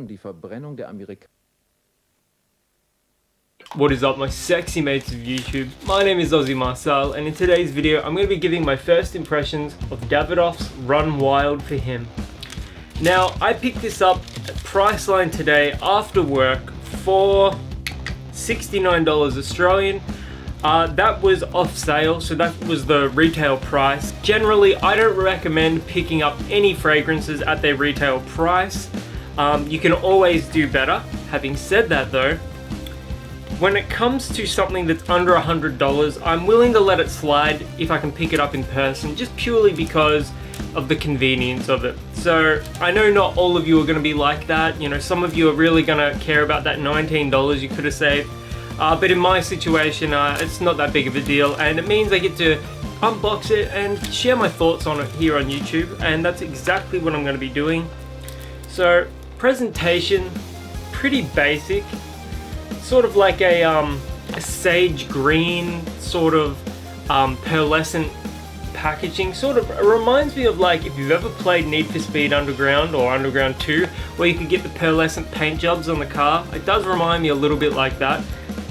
die Verbrennung der Amerikaner. What is up, my sexy mates of YouTube? My name is Aussie Marcel, and in today's video I'm going to be giving my first impressions of Davidoff's Run Wild for Him. Now, I picked this up at Priceline today after work for $69 Australian. That was off sale, so that was the retail price. Generally, I don't recommend picking up any fragrances at their retail price. You can always do better. Having said that though, when it comes to something that's under $100, I'm willing to let it slide if I can pick it up in person, just purely because of the convenience of it. So I know not all of you are going to be like that. You know, some of you are really going to care about that $19 you could have saved. But in my situation, it's not that big of a deal, and it means I get to unbox it and share my thoughts on it here on YouTube, and that's exactly what I'm going to be doing. So, presentation, pretty basic. Sort of like a sage green sort of pearlescent packaging. Sort of reminds me of, like, if you've ever played Need for Speed Underground or Underground 2, where you could get the pearlescent paint jobs on the car. It does remind me a little bit like that.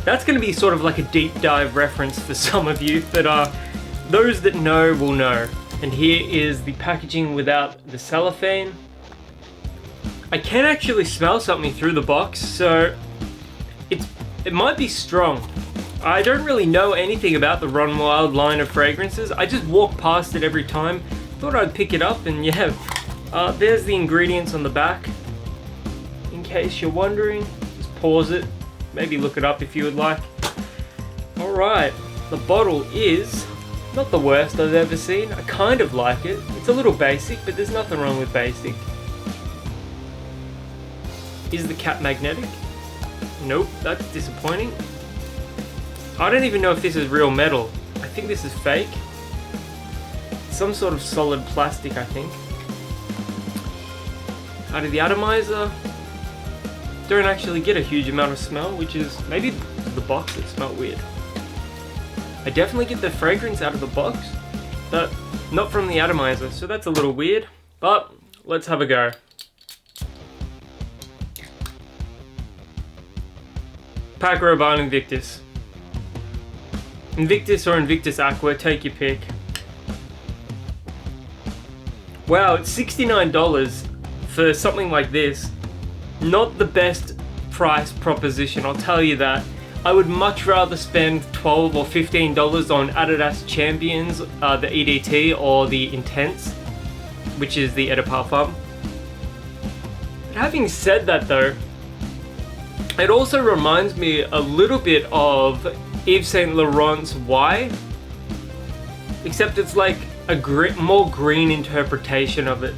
That's going to be sort of like a deep dive reference for some of you, but those that know will know. And here is the packaging without the cellophane. I can actually smell something through the box, so it might be strong. I don't really know anything about the Run Wild line of fragrances. I just walk past it every time. Thought I'd pick it up, and yeah, there's the ingredients on the back. In case you're wondering, just pause it. Maybe look it up if you would like. Alright, the bottle is not the worst I've ever seen. I kind of like it. It's a little basic, but there's nothing wrong with basic. Is the cap magnetic? Nope, that's disappointing. I don't even know if this is real metal. I think this is fake. Some sort of solid plastic, I think. Out of the atomizer. Don't actually get a huge amount of smell, which is maybe the box that smelled weird. I definitely get the fragrance out of the box, but not from the atomizer, so that's a little weird, but let's have a go. Paco Rabanne Invictus. Invictus or Invictus Aqua, take your pick. Wow, it's $69 for something like this. Not the best price proposition, I'll tell you that. I would much rather spend $12 or $15 on Adidas Champions, the EDT, or the Intense, which is the Eau de Parfum. But having said that though, it also reminds me a little bit of Yves Saint Laurent's Y, except it's like a more green interpretation of it.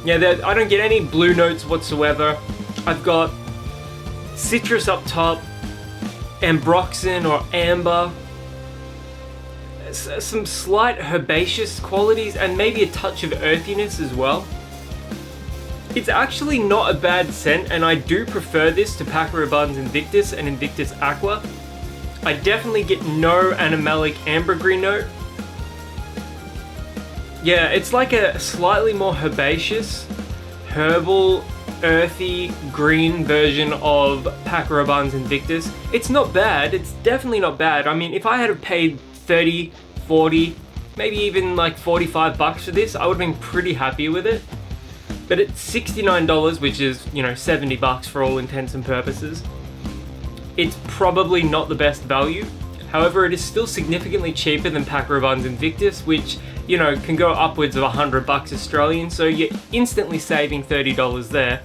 Yeah, I don't get any blue notes whatsoever. I've got citrus up top, ambroxan or amber, some slight herbaceous qualities, and maybe a touch of earthiness as well. It's actually not a bad scent, and I do prefer this to Paco Rabanne's Invictus and Invictus Aqua. I definitely get no animalic ambergris note. Yeah, it's like a slightly more herbaceous, herbal, earthy, green version of Paco Rabanne's Invictus. It's not bad, it's definitely not bad. I mean, if I had paid 30, 40, maybe even like 45 bucks for this, I would have been pretty happy with it. But it's $69, which is, you know, 70 bucks for all intents and purposes. It's probably not the best value. However, it is still significantly cheaper than Paco Rabanne's Invictus, which, you know, can go upwards of 100 bucks Australian, so you're instantly saving $30 there.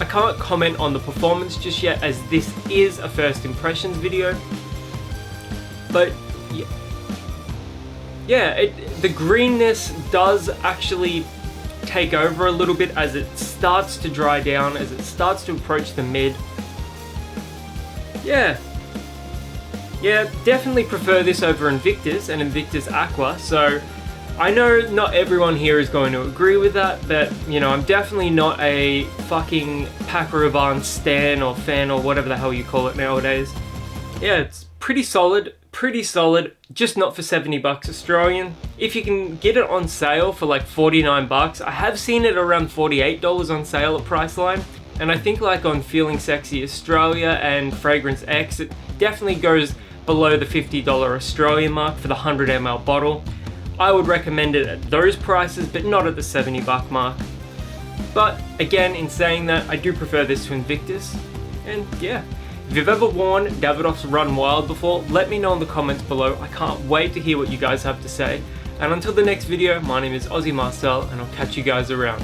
I can't comment on the performance just yet, as this is a first impressions video. But yeah, the greenness does actually take over a little bit as it starts to dry down, as it starts to approach the mid. Yeah, definitely prefer this over Invictus and Invictus Aqua, so I know not everyone here is going to agree with that, but, you know, I'm definitely not a fucking Paco Rabanne stan or fan or whatever the hell you call it nowadays. Yeah, it's pretty solid, pretty solid, just not for 70 bucks Australian. If you can get it on sale for like 49 bucks, I have seen it around $48 on sale at Priceline. And I think like on Feeling Sexy Australia and Fragrance X, it definitely goes below the $50 Australian mark for the 100 ml bottle. I would recommend it at those prices, but not at the 70 buck mark. But again, in saying that, I do prefer this to Invictus. And yeah, if you've ever worn Davidoff's Run Wild before, let me know in the comments below. I can't wait to hear what you guys have to say. And until the next video, my name is Aussie Marcel, and I'll catch you guys around.